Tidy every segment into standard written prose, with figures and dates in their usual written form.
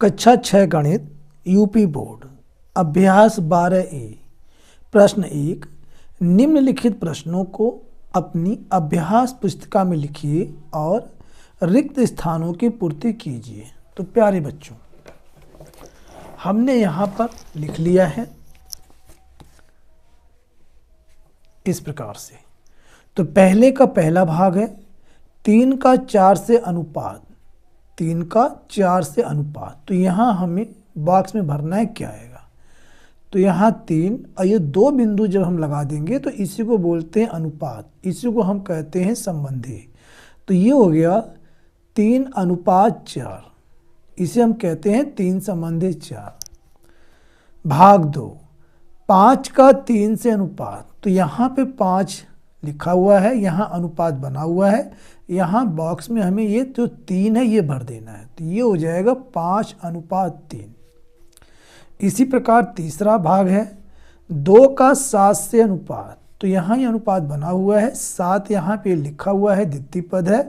कक्षा 6 गणित UP board अभ्यास 12A। प्रश्न 1, निम्नलिखित प्रश्नों को अपनी अभ्यास पुस्तिका में लिखिए और रिक्त स्थानों की पूर्ति कीजिए। तो प्यारे बच्चों, हमने यहाँ पर लिख लिया है इस प्रकार से। तो पहले का पहला भाग है 3 का 4 से अनुपात, 3 का 4 से अनुपात। तो यहाँ हमें बॉक्स में भरना है क्या आएगा। तो यहाँ 3 और ये 2 बिंदु जब हम लगा देंगे तो इसी को बोलते हैं अनुपात, इसी को हम कहते हैं संबंधी। तो ये हो गया 3:4, इसे हम कहते हैं 3 संबंधी 4। भाग 2 5 का 3 से अनुपात। तो यहाँ पे 5 लिखा हुआ है, यहाँ अनुपात बना हुआ है, यहाँ बॉक्स में हमें ये जो 3 है ये भर देना है। तो ये हो जाएगा 5:3। इसी प्रकार तीसरा भाग है 2 का 7 से अनुपात। तो यहाँ ये अनुपात बना हुआ है, 7 यहाँ पे लिखा हुआ है, द्वितीय पद है,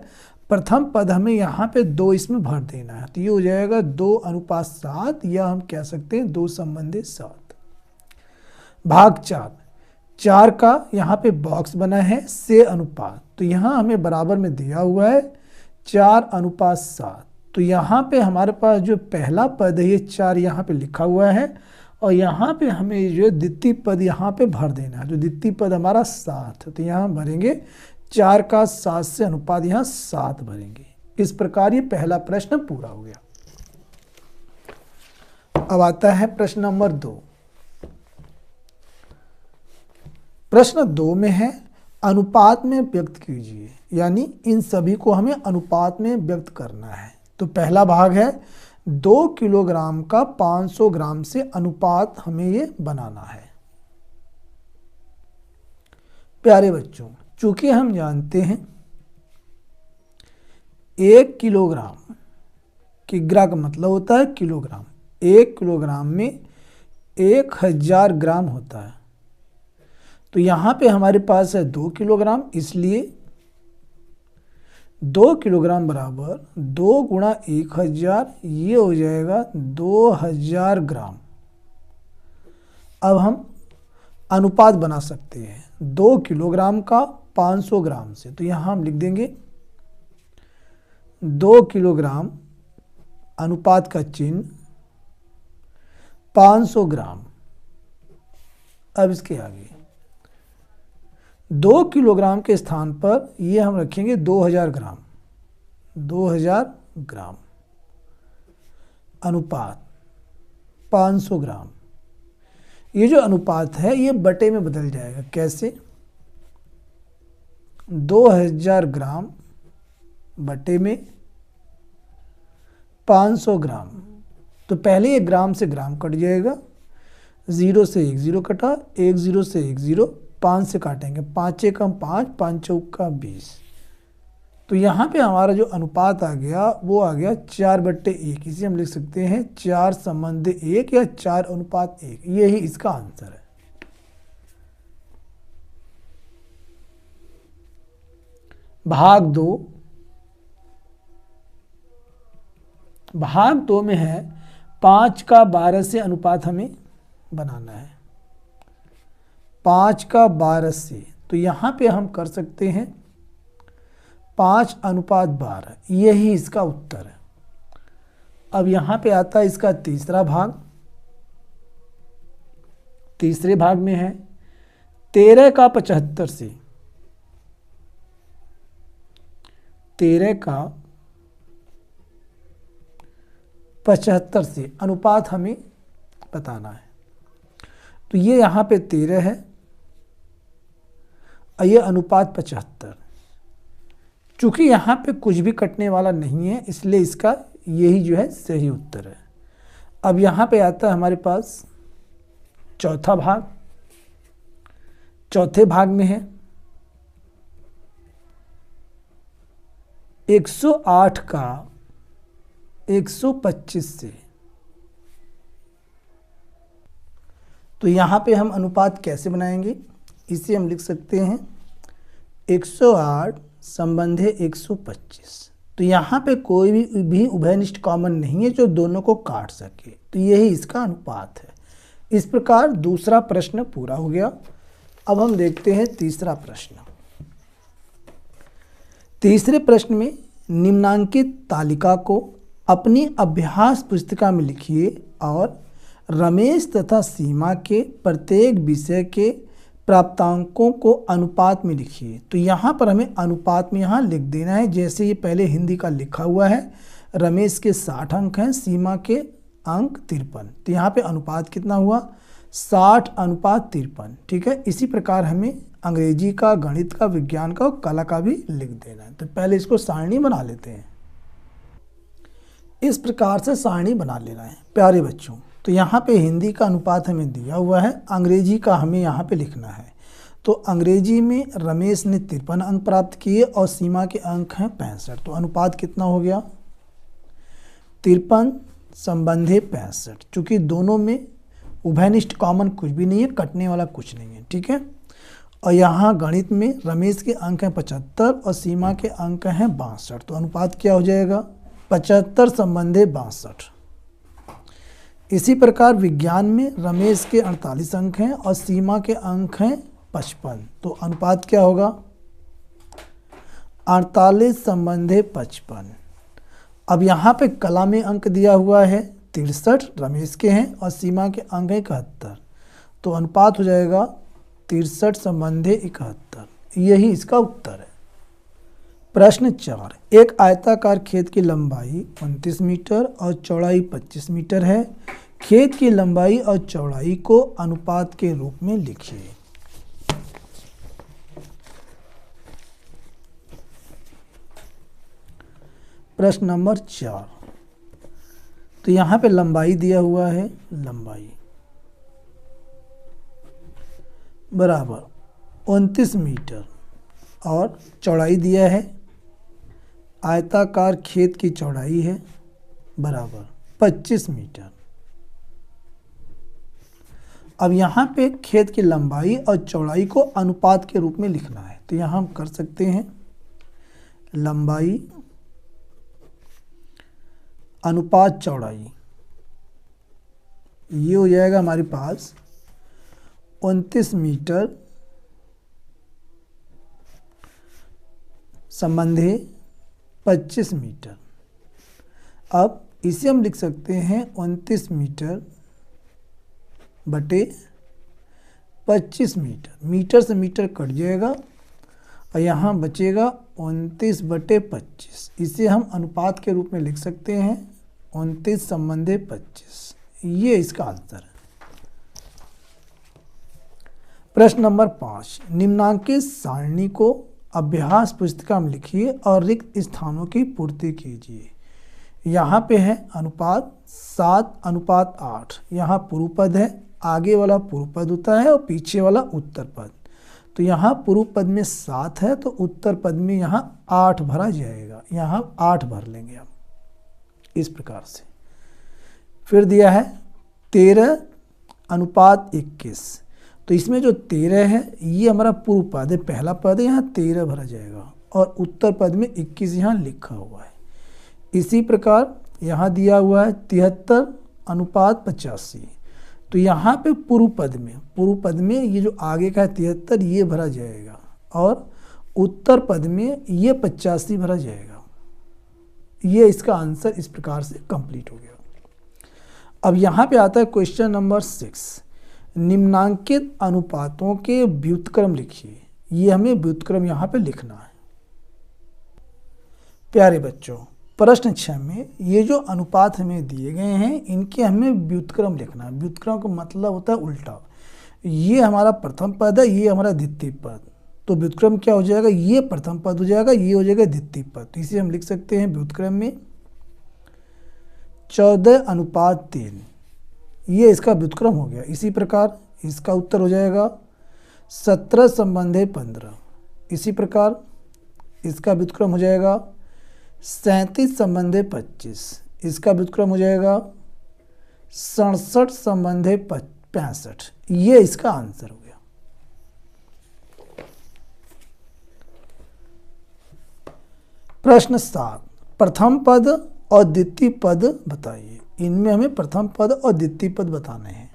प्रथम पद हमें यहाँ पे 2 इसमें भर देना है। तो ये हो जाएगा 2:7, या हम कह सकते हैं 2 संबंधी 7। भाग 4 का यहाँ पे बॉक्स बना है से अनुपात। तो यहाँ हमें बराबर में दिया हुआ है 4:7। तो यहाँ पे हमारे पास जो पहला पद है ये 4 यहाँ पे लिखा हुआ है, और यहाँ पे हमें जो द्वितीय पद यहाँ पे भर देना है। जो द्वितीय पद हमारा 7 है, तो यहाँ भरेंगे 4 का 7 से अनुपात, यहाँ 7 भरेंगे। इस प्रकार ये पहला प्रश्न पूरा हो गया। अब आता है प्रश्न नंबर 2। प्रश्न 2 में है अनुपात में व्यक्त कीजिए, यानी इन सभी को हमें अनुपात में व्यक्त करना है। तो पहला भाग है 2 किलोग्राम का 500 ग्राम से अनुपात हमें ये बनाना है। प्यारे बच्चों, चूंकि हम जानते हैं 1 किलोग्राम, किग्रा का मतलब होता है किलोग्राम, 1 किलोग्राम में 1000 ग्राम होता है। तो यहाँ पे हमारे पास है 2 किलोग्राम, इसलिए 2 किलोग्राम बराबर 2 गुणा 1000, ये हो जाएगा 2000 ग्राम। अब हम अनुपात बना सकते हैं 2 किलोग्राम का 500 ग्राम से। तो यहाँ हम लिख देंगे 2 किलोग्राम अनुपात का चिन्ह 500 ग्राम। अब इसके आगे 2 किलोग्राम के स्थान पर ये हम रखेंगे 2000 ग्राम, 2000 ग्राम अनुपात 500 ग्राम। ये जो अनुपात है ये बटे में बदल जाएगा। कैसे? 2000 ग्राम बटे में 500 ग्राम। तो पहले ये ग्राम से ग्राम कट जाएगा, 0 से 1 0 कटा, 1 0 से 1 0, 5 से काटेंगे, 5 1 5, 5 4 20। तो यहाँ पे हमारा जो अनुपात आ गया वो आ गया 4/1। इसे हम लिख सकते हैं 4 संबंधी 1 या 4:1। यही इसका आंसर है। भाग 2 में है 5 का 12 से अनुपात हमें बनाना है, 5 का 12 से। तो यहाँ पे हम कर सकते हैं 5:12, यही इसका उत्तर है। अब यहाँ पे आता है इसका तीसरा भाग। तीसरे भाग में है 13 का 75 से, 13 का 75 से अनुपात हमें बताना है। तो ये यहाँ पे 13 है और ये अनुपात 75। चूंकि यहाँ पे कुछ भी कटने वाला नहीं है, इसलिए इसका यही जो है सही उत्तर है। अब यहाँ पे आता है हमारे पास चौथा भाग। चौथे भाग में है 108 का 125 से। तो यहाँ पे हम अनुपात कैसे बनाएंगे? इसे हम लिख सकते हैं 108 संबंधी 125। तो यहाँ पे कोई भी उभयनिष्ठ कॉमन नहीं है जो दोनों को काट सके, तो यही इसका अनुपात है। इस प्रकार दूसरा प्रश्न पूरा हो गया। अब हम देखते हैं तीसरा प्रश्न। तीसरे प्रश्न में निम्नांकित तालिका को अपनी अभ्यास पुस्तिका में लिखिए और रमेश तथा सीमा के प्रत्येक विषय के प्राप्तांकों को अनुपात में लिखिए। तो यहाँ पर हमें अनुपात में यहाँ लिख देना है, जैसे ये पहले हिंदी का लिखा हुआ है। रमेश के 60 अंक हैं, सीमा के अंक 53। तो यहाँ पे अनुपात कितना हुआ? 60:53। ठीक है। इसी प्रकार हमें अंग्रेजी का, गणित का, विज्ञान का और कला का भी लिख देना है। तो पहले इसको सारणी बना लेते हैं। इस प्रकार से सारणी बना लेना है प्यारे बच्चों। तो यहाँ पे हिंदी का अनुपात हमें दिया हुआ है, अंग्रेजी का हमें यहाँ पे लिखना है। तो अंग्रेजी में रमेश ने 53 अंक प्राप्त किए और सीमा के अंक हैं 65। तो अनुपात कितना हो गया? 53 संबंधी 65। चूँकि दोनों में उभयनिष्ठ कॉमन कुछ भी नहीं है, कटने वाला कुछ नहीं है। ठीक है। और यहाँ गणित में रमेश के अंक हैं 75 और सीमा के अंक हैं 62। तो अनुपात क्या हो जाएगा? 75 संबंधी 62। इसी प्रकार विज्ञान में रमेश के 48 अंक हैं और सीमा के अंक हैं 55। तो अनुपात क्या होगा? 48 संबंधी 55। अब यहाँ पे कला में अंक दिया हुआ है 63 रमेश के हैं और सीमा के अंक हैं 71। तो अनुपात हो जाएगा 63 संबंधी 71। यही इसका उत्तर है। प्रश्न 4। एक आयताकार खेत की लंबाई 29 मीटर और चौड़ाई 25 मीटर है। खेत की लंबाई और चौड़ाई को अनुपात के रूप में लिखिए। प्रश्न नंबर 4। तो यहाँ पे लंबाई दिया हुआ है, लंबाई बराबर 29 मीटर और चौड़ाई दिया है, आयताकार खेत की चौड़ाई है बराबर 25 मीटर। अब यहाँ पे खेत की लंबाई और चौड़ाई को अनुपात के रूप में लिखना है। तो यहाँ हम कर सकते हैं लंबाई अनुपात चौड़ाई। ये हो जाएगा हमारे पास 29 मीटर संबंधी 25 मीटर। अब इसे हम लिख सकते हैं 29 मीटर बटे 25 मीटर। मीटर से मीटर कट जाएगा और यहाँ बचेगा 29 बटे 25। इसे हम अनुपात के रूप में लिख सकते हैं 29 संबंधी 25। ये इसका आंसर है। प्रश्न नंबर 5। निम्नांकित सारणी को अभ्यास पुस्तिका में लिखिए और रिक्त स्थानों की पूर्ति कीजिए। यहाँ पे है अनुपात 7:8। यहाँ पूर्व पद है, आगे वाला पूर्व पद होता है और पीछे वाला उत्तर पद। तो यहाँ पूर्व पद में 7 है तो उत्तर पद में यहाँ 8 भरा जाएगा। यहाँ 8 भर लेंगे हम इस प्रकार से। फिर दिया है 13:21। तो इसमें जो 13 है ये हमारा पूर्व पद है, पहला पद है, यहाँ 13 भरा जाएगा और उत्तर पद में 21 यहाँ लिखा हुआ है। इसी प्रकार यहाँ दिया हुआ है 73:85। तो यहाँ पे पूर्व पद में ये जो आगे का है 73 ये भरा जाएगा और उत्तर पद में ये 85 भरा जाएगा। ये इसका आंसर इस प्रकार से कंप्लीट हो गया। अब यहाँ पे आता है क्वेश्चन नंबर 6। निम्नांकित अनुपातों के व्युत्क्रम लिखिए। ये हमें व्युत्क्रम यहाँ पे लिखना है। प्यारे बच्चों, प्रश्न 6 में ये जो अनुपात हमें दिए गए हैं इनके हमें व्युत्क्रम लिखना है। व्युत्क्रम का मतलब होता है उल्टा। ये हमारा प्रथम पद है, ये हमारा द्वितीय पद। तो व्युत्क्रम क्या हो जाएगा? ये प्रथम पद हो जाएगा, ये हो जाएगा द्वितीय पद। तो इसे हम लिख सकते हैं व्युत्क्रम में 14:3। ये इसका व्युत्क्रम हो गया। इसी प्रकार इसका उत्तर हो जाएगा 17 संबंधी 15। इसी प्रकार इसका व्युत्क्रम हो जाएगा 37 संबंधी 25। इसका व्युत्क्रम हो जाएगा 67 संबंधी 65। ये इसका आंसर हो गया। प्रश्न 7। प्रथम पद और द्वितीय पद बताइए। इनमें हमें प्रथम पद और द्वितीय पद बताने हैं।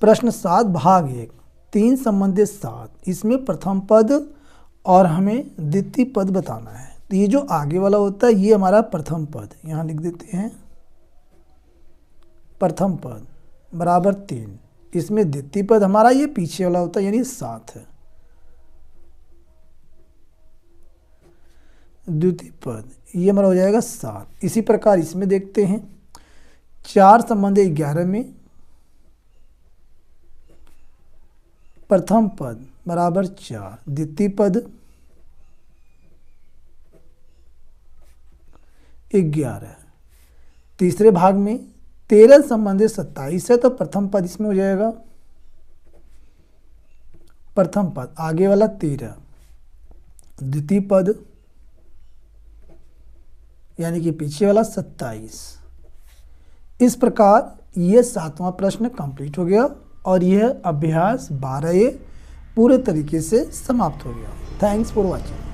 प्रश्न 7 भाग 1, 3 संबंधित 7, इसमें प्रथम पद और हमें द्वितीय पद बताना है। तो ये जो आगे वाला होता है ये हमारा प्रथम पद, यहाँ लिख देते हैं प्रथम पद बराबर 3, इसमें द्वितीय पद हमारा ये पीछे वाला होता है यानी 7 है। द्वितीय पद ये हमारा हो जाएगा 7। इसी प्रकार इसमें देखते हैं 4 संबंधित 11 में प्रथम पद बराबर 4, द्वितीय पद 11। तीसरे भाग में 13 संबंधित 27 है, तो प्रथम पद इसमें हो जाएगा प्रथम पद आगे वाला 13, द्वितीय पद यानी कि पीछे वाला 27। इस प्रकार यह 7वां प्रश्न कंप्लीट हो गया और यह अभ्यास 12A पूरे तरीके से समाप्त हो गया। Thanks for watching.